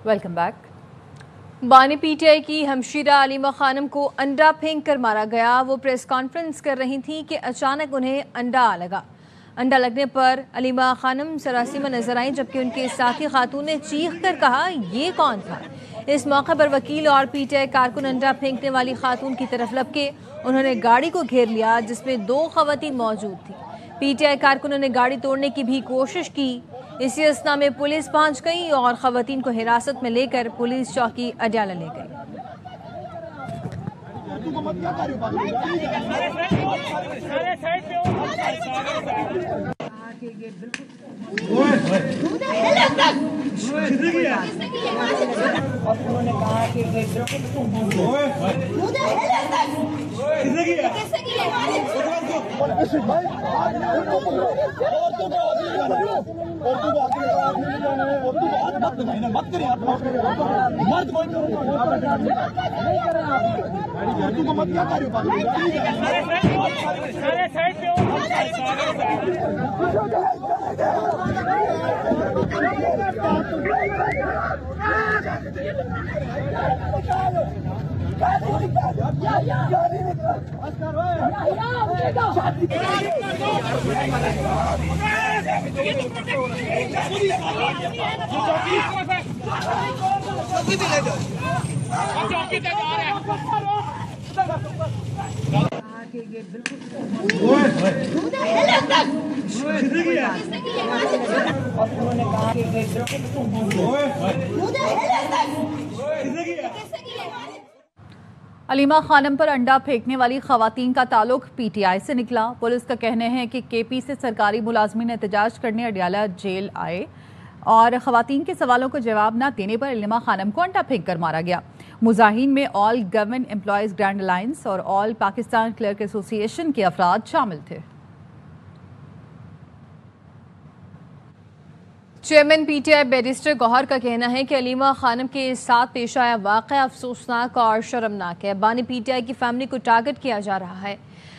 Welcome back. बानी PTI की हमशीरा अलीमा खानम को अंडा फेंक कर मारा गया। वो प्रेस कॉन्फ्रेंस कर रही थी कि अचानक उन्हें अंडा लगा। अंडा लगने पर अलीमा खानम सरासीमा नजर आई, जबकि उनके साथी खातून ने चीख कर कहा ये कौन था। इस मौके पर वकील और पीटीआई कारकुन अंडा फेंकने वाली खातून की तरफ लपके। उन्होंने गाड़ी को घेर लिया जिसमें 2 खवातीन मौजूद थी। पीटीआई कारकुनों ने गाड़ी तोड़ने की भी कोशिश की। इसी अस्ना में पुलिस पहुंच गई और खवातीन को हिरासत में लेकर पुलिस चौकी अडयाला ले गई। अलीमा खानम पर अंडा फेंकने वाली खवातीन का ताल्लुक पीटीआई से निकला। पुलिस का कहना है कि केपी से सरकारी मुलाजमीन एहतजाज करने अडयाला जेल आए और खवातीन के सवालों को जवाब न देने पर अलीमा खानम को अंडा फेंक कर मारा गया। मुजाहिन में all government employees grand alliance और ऑल पाकिस्तान क्लर्क एसोसिएशन के अफराद शामिल थे। चेयरमैन पीटीआई बैरिस्टर गौहर का कहना है कि अलीमा खानम के साथ पेश आया वाक़या अफसोसनाक और शर्मनाक है। बानी पीटीआई की फैमिली को टारगेट किया जा रहा है।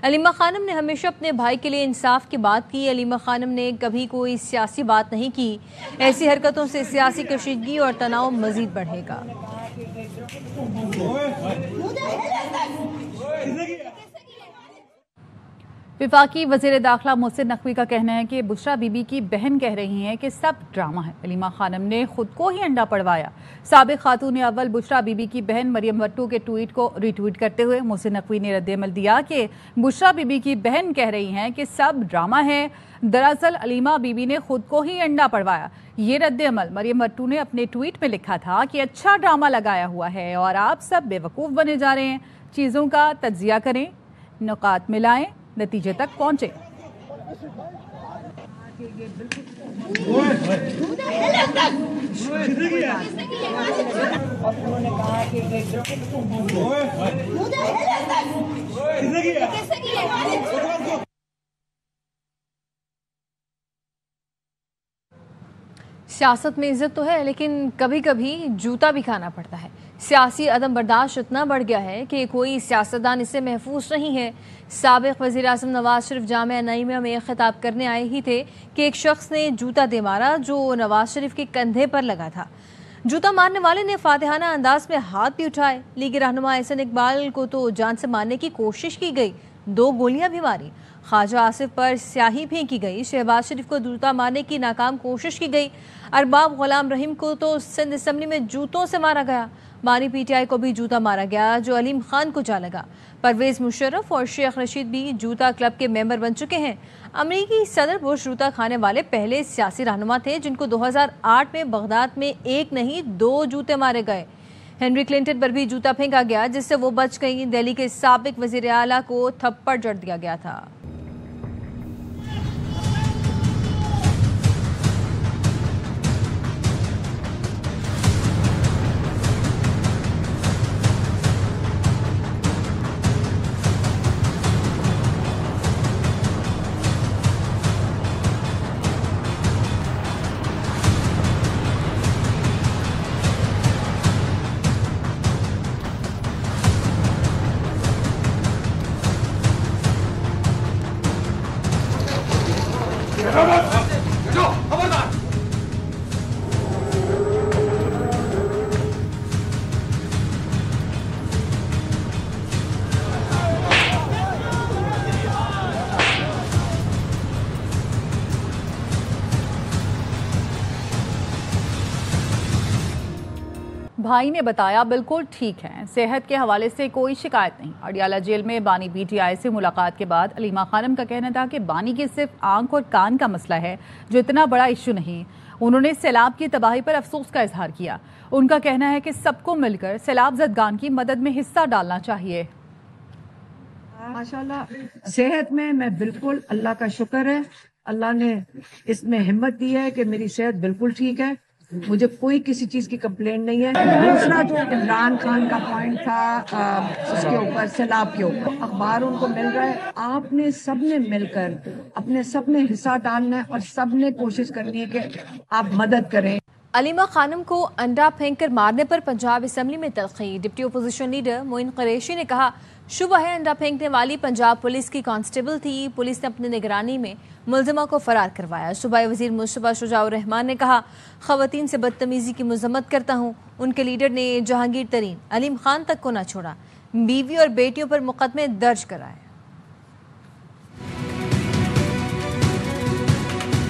अलीमा खानम ने हमेशा अपने भाई के लिए इंसाफ की बात की। अलीमा खानम ने कभी कोई सियासी बात नहीं की। ऐसी हरकतों से सियासी कशीदगी और तनाव मजीद बढ़ेगा। विफाकी वज़ीर दाखिला मोहसिन नकवी का कहना है कि बुशरा बीबी की बहन कह रही हैं कि सब ड्रामा है। अलीमा खानम ने खुद को ही अंडा पड़वाया। साबिक खातून अव्वल बुशरा बीबी की बहन मरियम भट्टू के ट्वीट को रिट्वीट करते हुए मोहसिन नकवी ने रद्द-ए-अमल दिया कि बुशरा बीबी की बहन कह रही हैं कि सब ड्रामा है। दरअसल अलीमा बीबी ने खुद को ही अंडा पड़वाया। ये रद्द-ए-अमल मरियम भट्टू ने अपने ट्वीट में लिखा था कि अच्छा ड्रामा लगाया हुआ है और आप सब बेवकूफ़ बने जा रहे हैं। चीज़ों का तज्जिया करें, नुकात मिलाएं, नतीजे तक पहुंचे। सियासत में इज्जत तो है, लेकिन कभी कभी जूता भी खाना पड़ता है। सियासी अदम बर्दाश्त इतना बढ़ गया है कि कोई सियासतदान इससे महफूज नहीं है। साबिक वज़ीर आज़म नवाज शरीफ जामिया नईमिया में खिताब करने आए ही थे कि एक शख्स ने जूता दे मारा जो नवाज शरीफ के कंधे पर लगा था। जूता मारने वाले ने फातिहाना अंदाज में हाथ भी उठाए। लीगी रहनुमा एहसन इकबाल को तो जान से मारने की कोशिश की गई, 2 गोलियां भी मारी। ख्वाजा आसिफ पर स्याही फेंकी गई। शहबाज शरीफ को जूता मारने की नाकाम कोशिश की गई। अरबाब गुलाम रहीम को तो सिंध असम्बली में जूतों से मारा गया। बानी पीटीआई को भी जूता मारा गया जो अलीम खान को जा लगा। परवेज मुशर्रफ और शेख रशीद भी जूता क्लब के मेंबर बन चुके हैं। अमरीकी सदर बुश जूता खाने वाले पहले सियासी रहनुमा थे जिनको 2008 में बगदाद में 1 नहीं 2 जूते मारे गए। हेनरी क्लिंटन पर भी जूता फेंका गया जिससे वो बच गई। दिल्ली के साबिक वजीर आला को थप्पड़ जड़ दिया गया था। भाई ने बताया बिल्कुल ठीक है, सेहत के हवाले से कोई शिकायत नहीं। अडियाला जेल में बानी पीटीआई से मुलाकात के बाद अलीमा खानम का कहना था कि बानी की सिर्फ आंख और कान का मसला है, जो इतना बड़ा इश्यू नहीं। उन्होंने सैलाब की तबाही पर अफसोस का इजहार किया। उनका कहना है कि सबको मिलकर सैलाब ज़दगान की मदद में हिस्सा डालना चाहिए। माशाल्लाह सेहत में मैं बिल्कुल, अल्लाह का शुक्र है, अल्लाह ने इसमें हिम्मत दी है कि मेरी सेहत बिल्कुल ठीक है, मुझे कोई किसी चीज की कंप्लेंट नहीं है। दूसरा जो इमरान खान का पॉइंट था उसके ऊपर, सैलाब के ऊपर, अखबार उनको मिल रहा है, आपने सबने मिलकर अपने सबने हिस्सा डालना है और सबने कोशिश करनी है कि आप मदद करें। अलीमा खानम को अंडा फेंक कर मारने पर पंजाब असम्बली में तलखी। Deputy opposition leader Moin Qureshi ने कहा, शुबह है अंडा फेंकने वाली पंजाब पुलिस की कांस्टेबल थी। पुलिस ने अपनी निगरानी में मुलजिमा को फरार करवाया। सूबाई वजीर मुस्तफा शुजाउर रहमान ने कहा, खवातीन से बदतमीजी की मजम्मत करता हूँ। उनके लीडर ने जहांगीर तरीन, अलीम खान तक को न छोड़ा, बीवी और बेटियों पर मुकदमे दर्ज कराए।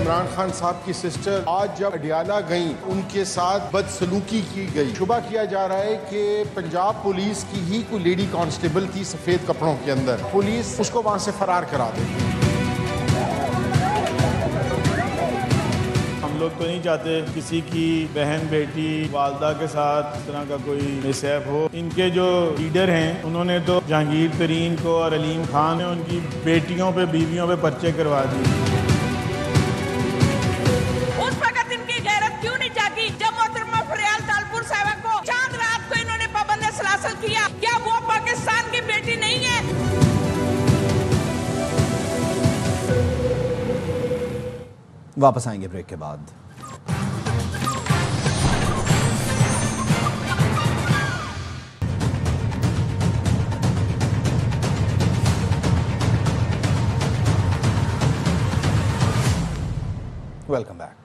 इमरान खान साहब की सिस्टर आज जब अडियाला गई, उनके साथ बदसलूकी की गई। शुबा किया जा रहा है कि पंजाब पुलिस की ही कोई लेडी कांस्टेबल थी सफेद कपड़ों के अंदर, पुलिस उसको वहां से फरार करा दी। हम लोग तो नहीं चाहते किसी की बहन बेटी वालदा के साथ इस तरह का कोई मिसहैप हो। इनके जो लीडर हैं उन्होंने तो जहांगीर तरीन को और अलीम खान ने उनकी बेटियों पे बीवियों पे पर्चे करवा दिए। किया, क्या वो पाकिस्तान की बेटी नहीं है? वापस आएंगे ब्रेक के बाद। Welcome back.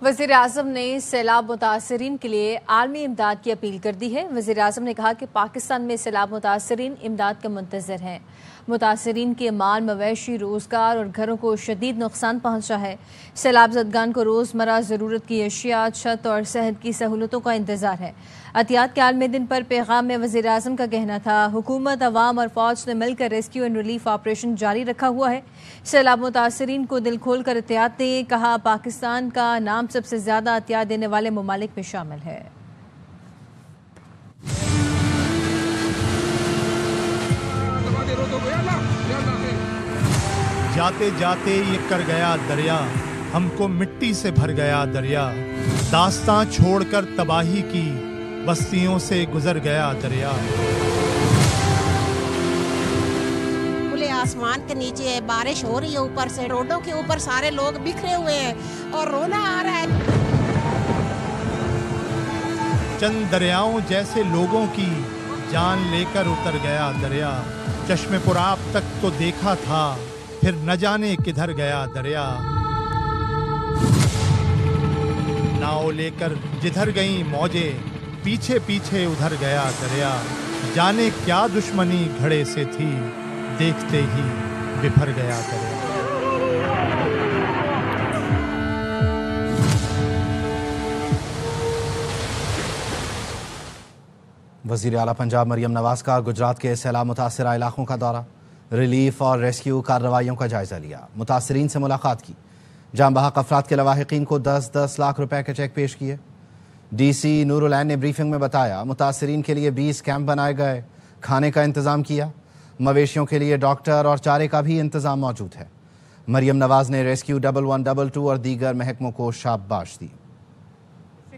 वज़ीर आज़म ने सैलाब मुतासरीन के लिए आलमी इमदाद की अपील कर दी है। वज़ीर आज़म ने कहा कि पाकिस्तान में सैलाब मुतासरीन इमदाद का मुंतज़र हैं। मुतासरीन के माल मवेशी, रोज़गार और घरों को शदीद नुकसान पहुँचा है। सैलाब ज़दगान को रोज़मर्रा ज़रूरत की अशिया, छत और सेहत की सहूलतों का इंतज़ार है। अतियात के आलमी दिन पर पैगाम में वज़ीर आज़म का कहना था, हुकूमत, अवाम और फ़ौज ने मिलकर रेस्क्यू एंड रिलीफ ऑपरेशन जारी रखा हुआ है। सैलाब मुतासरीन को दिल खोल कर एहतियात दें। कहा, पाकिस्तान का नाम सबसे ज़्यादा एहतियात देने वाले ममालिक में शामिल है। जाते जाते ये कर गया दरिया, हमको मिट्टी से भर गया दरिया। दास्तां छोड़कर तबाही की, बस्तियों से गुजर गया दरिया। खुले आसमान के नीचे बारिश हो रही है, ऊपर से रोडों के ऊपर सारे लोग बिखरे हुए हैं और रोना आ रहा है। चंद दरियाओं जैसे लोगों की जान लेकर उतर गया दरिया। चश्मे पुराब तक तो देखा था, फिर न जाने किधर गया दरिया। नाव लेकर जिधर गई मौजें, पीछे पीछे उधर गया दरिया। जाने क्या दुश्मनी घड़े से थी, देखते ही बिफर गया दरिया। वज़ीर आला पंजाब मरियम नवाज का गुजरात के सैलाब मुतासरा इलाकों का दौरा, रिलीफ और रेस्क्यू कार्रवाइयों का जायजा लिया, मुतासरीन से मुलाकात की। जाम बहक अफराद के लवाहिकीन को 10-10 लाख रुपए के चेक पेश किए। DC नूरुल ऐन ने ब्रीफिंग में बताया, मुतासरीन के लिए 20 कैंप बनाए गए, खाने का इंतज़ाम किया। मवेशियों के लिए डॉक्टर और चारे का भी इंतज़ाम मौजूद है। मरियम नवाज ने रेस्क्यू 1122 और दीगर महकमों को शाबाश दी।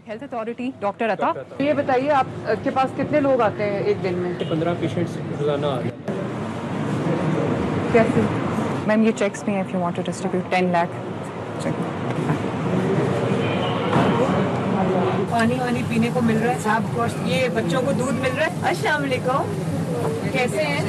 हेल्थ अथॉरिटी, डॉक्टर अता, ये बताइए आपके पास कितने लोग आते हैं एक दिन में? 15 पेशेंट्स रोजाना आ रहे हैं। कैसे मैम ये चेक्स भी हैं if you want to distribute 10 lakh. पानी वानी पीने को मिल रहा है साहब, कोर्स ये बच्चों को दूध मिल रहा है। अस्सलाम वालेकुम, कैसे हैं?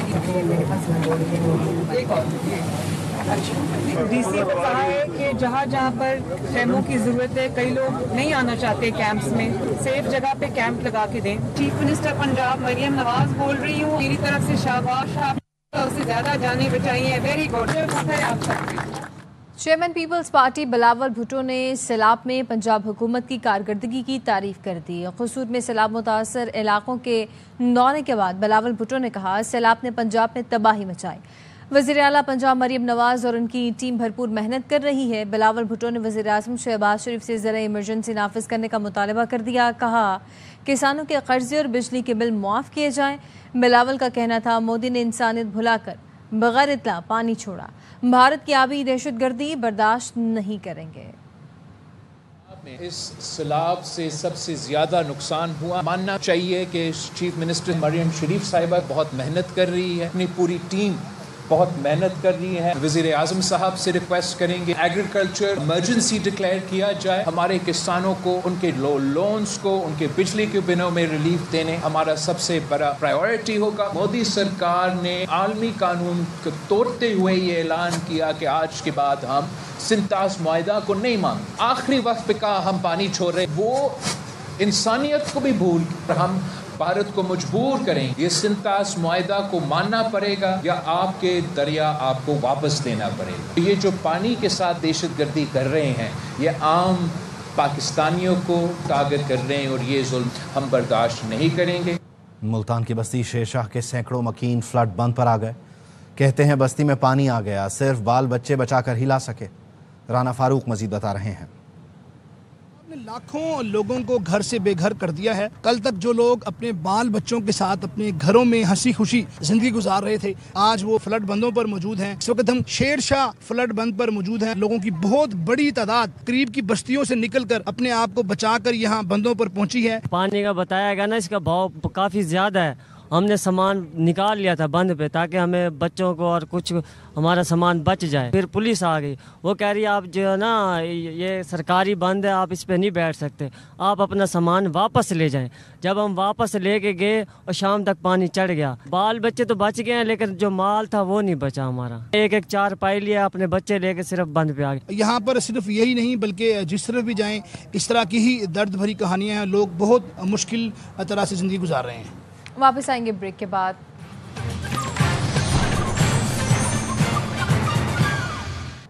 DC को कहा है कि जहाँ जहाँ पर खेमों की जरूरत है, कई लोग नहीं आना चाहते कैंप्स में, सेफ जगह पे कैंप लगा के दें। चीफ मिनिस्टर पंजाब मरियम नवाज बोल रही हूँ, मेरी तरफ से शाबाश, आप उससे ज्यादा जाने बचाइए। Very good. Chairman Peoples Party Bilawal Bhutto ने सैलाब में पंजाब हुकूमत की कारकर्दगी की तारीफ कर दी। कसूर में सैलाब मुतासर इलाकों के दौरे के बाद बिलावल भुट्टो ने कहा, सैलाब ने पंजाब में तबाही मचाई। वज़ीर आला पंजाब मरियम नवाज और उनकी टीम भरपूर मेहनत कर रही है। बिलावल भुट्टो ने वज़ीर आज़म शहबाज शरीफ से ज़रा इमरजेंसी नाफिज करने का मुतालबा कर दिया। कहा, किसानों के कर्जे और बिजली के बिल मुआफ़ किए जाएं। बिलावल का कहना था, मोदी ने इंसानियत भुलाकर बगैर इत्तला पानी छोड़ा। भारत की आबी दहशतगर्दी बर्दाश्त नहीं करेंगे। इस सैलाब से सबसे ज्यादा नुकसान हुआ। मानना चाहिए कि चीफ मिनिस्टर मरियम शरीफ साहिबा बहुत मेहनत कर रही है, अपनी पूरी टीम बहुत मेहनत कर रही है। वज़ीर आज़म साहब से रिक्वेस्ट करेंगे एग्रीकल्चर इमरजेंसी डिक्लेयर किया जाए। हमारे किसानों को उनके लोन्स को, उनके बिजली के बिलों में रिलीफ देने हमारा सबसे बड़ा प्रायोरिटी होगा। मोदी सरकार ने आलमी कानून को तोड़ते हुए ये ऐलान किया कि आज के बाद हम सिंतास मुआहदा को नहीं मांगे। आखिरी वक्त पे कहा हम पानी छोड़ रहे, वो इंसानियत को भी भूल कर हम भारत को मजबूर करेंगे। ये सिंतास मुआहदा को मानना पड़ेगा या आपके दरिया आपको वापस लेना पड़ेगा। ये जो पानी के साथ दहशतगर्दी कर रहे हैं, ये आम पाकिस्तानियों को टारगेट कर रहे हैं और ये जुल्म हम बर्दाश्त नहीं करेंगे। मुल्तान की बस्ती शेरशाह के सैकड़ों मकीन फ्लड बंद पर आ गए। कहते हैं बस्ती में पानी आ गया, सिर्फ बाल बच्चे बचाकर ही ला सके। राना फारूक मजीद बता रहे हैं। लाखों लोगों को घर से बेघर कर दिया है। कल तक जो लोग अपने बाल बच्चों के साथ अपने घरों में हंसी खुशी जिंदगी गुजार रहे थे, आज वो फ्लड बंदों पर मौजूद हैं। इस वक्त हम शेरशाह फ्लड बंद पर मौजूद हैं। लोगों की बहुत बड़ी तादाद करीब की बस्तियों से निकलकर अपने आप को बचाकर यहाँ बंदों पर पहुंची है। पानी का बताया गया ना, इसका भाव काफी ज्यादा है। हमने सामान निकाल लिया था बंद पे ताकि हमें बच्चों को और कुछ हमारा सामान बच जाए। फिर पुलिस आ गई, वो कह रही है आप जो है ना ये सरकारी बंद है, आप इस पे नहीं बैठ सकते, आप अपना सामान वापस ले जाएं। जब हम वापस लेके गए और शाम तक पानी चढ़ गया। बाल बच्चे तो बच गए हैं लेकिन जो माल था वो नहीं बचा हमारा। एक एक चार पाई लिया, अपने बच्चे लेके सिर्फ बंद पे आ गए। यहाँ पर सिर्फ यही नहीं बल्कि जिस तरफ भी जाएं इस तरह की ही दर्द भरी कहानियाँ हैं। लोग बहुत मुश्किल तरह से जिंदगी गुजार रहे हैं। वापस आएंगे ब्रेक के बाद।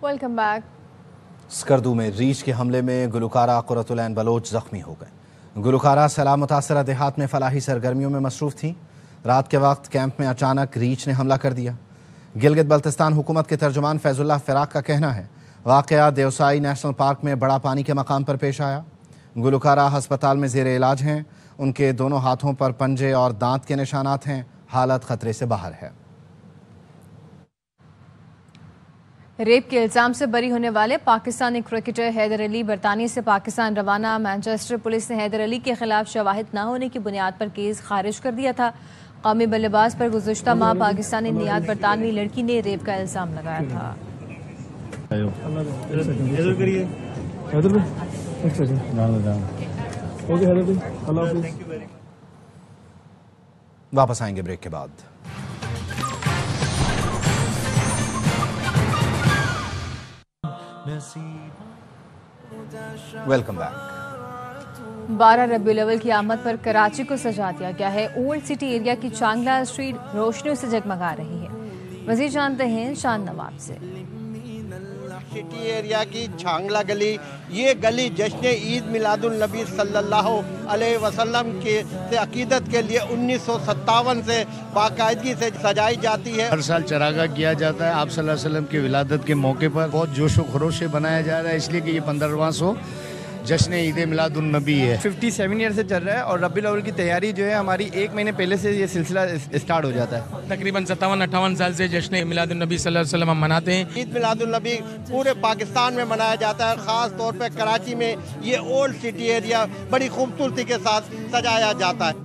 Welcome back. स्कर्दू में रीछ के हमले में गुलकारा कुर्रतुल ऐन बलोच जख्मी हो गए। गुलकारा सैलाब मुतासरा देहात में फलाही सरगर्मियों में मसरूफ थी। रात के वक्त कैंप में अचानक रीछ ने हमला कर दिया। गिलगित बल्तिस्तान हुकूमत के तर्जुमान फैजुल्लाह फिराक का कहना है, वाक़या देवसाई नेशनल पार्क में बड़ा पानी के मकाम पर पेश आया। गुलकारा अस्पताल में ज़ेर इलाज हैं। उनके दोनों हाथों पर पंजे और दांत के निशानात हैं। हालत खतरे से बाहर है। रेप के इल्जाम से बरी होने वाले पाकिस्तानी क्रिकेटर हैदर अली बरतानिया से पाकिस्तान रवाना। मैनचेस्टर पुलिस ने हैदर अली के खिलाफ शवाहिद न होने की बुनियाद पर केस खारिज कर दिया था। कौमी बल्लेबाज पर गुज़श्ता माह पाकिस्तानी नियाद बरतानवी लड़की ने रेप का इल्जाम लगाया था। वापस आएंगे ब्रेक के बाद। Welcome back. 12 रबीउल अव्वल की आमद पर कराची को सजा दिया गया है। ओल्ड सिटी एरिया की चांगला स्ट्रीट रोशनियों से जगमगा रही है। मजीद जानते हैं शान नवाब से। सिटी एरिया की छांगला गली, ये गली जश्न ईद मिलादुल नबी सल्लल्लाहु अलैहि वसल्लम के अकीदत के लिए 1957 से बाकायदगी से सजाई जाती है। हर साल चरागा किया जाता है। आप सल्लल्लाहु अलैहि वसल्लम की विलादत के मौके पर बहुत जोश व खरोश से बनाया जा रहा है, इसलिए कि ये 15वां सौ जश्न ईद मिलादुल नबी है। 57 ईयर से चल रहा है और रबीउल अव्वल की तैयारी जो है हमारी 1 महीने पहले से ये सिलसिला स्टार्ट हो जाता है। तकरीबन 57-58 साल से जश्न मिलादुल नबी सल्लल्लाहु अलैहि वसल्लम हम मनाते हैं। ईद मिलादुल नबी पूरे पाकिस्तान में मनाया जाता है। ख़ास तौर पर कराची में ये ओल्ड सिटी एरिया बड़ी खूबसूरती के साथ सजाया जाता है।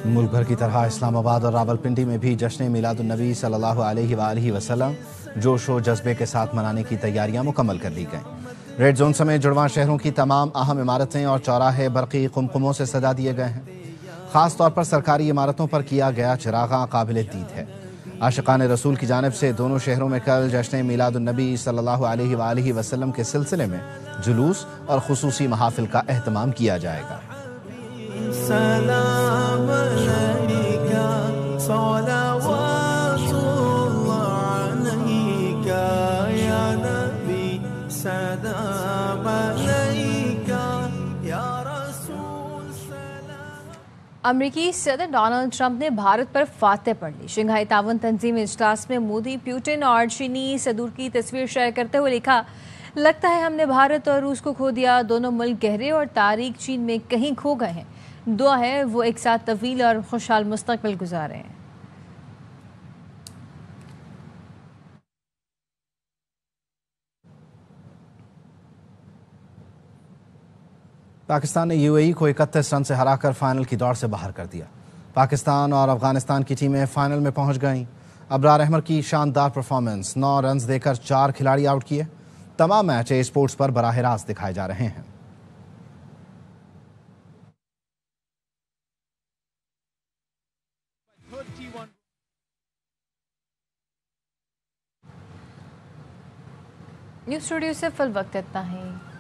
मुल्क भर की तरह इस्लामाबाद और रावलपिंडी में भी जश्न मिलादुल नबी सल्लल्लाहु अलैहि वसल्लम जोश व जज्बे के साथ मनाने की तैयारियां मुकम्मल कर ली गईं। रेड जोन समेत जुड़वां शहरों की तमाम अहम इमारतें और चौराहे बरक़ी कुमकुमों से सजा दिए गए हैं। ख़ास तौर पर सरकारी इमारतों पर किया गया चिरागा काबिल दीद है। आशिकान रसूल की जानिब से दोनों शहरों में कल जश्न मिलादुन नबी सल्लल्लाहु अलैहि वसल्लम के सिलसिले में जुलूस और खुसूसी महाफिल का एहतमाम किया जाएगा। अमेरिकी सदर डोनाल्ड ट्रंप ने भारत पर फातह पढ़ ली। शंघाई ताउन तंजीम इजलास में मोदी, पुतिन और चीनी सदूर की तस्वीर शेयर करते हुए लिखा, लगता है हमने भारत और रूस को खो दिया। दोनों मुल्क गहरे और तारीख चीन में कहीं खो गए हैं। दुआ है वो एक साथ तवील और खुशहाल मुस्तकबिल गुजारें। पाकिस्तान ने यूएई को 31 रन से हराकर फाइनल की दौड़ से बाहर कर दिया। पाकिस्तान और अफगानिस्तान की टीमें फाइनल में पहुंच गईं। अबरार अहमद की शानदार परफॉर्मेंस, 9 रन देकर 4 खिलाड़ी आउट किए। तमाम मैच ए स्पोर्ट्स पर बराह रास्त दिखाए जा रहे हैं। न्यूज़ स्टूडियो से फिल वक्त इतना ही।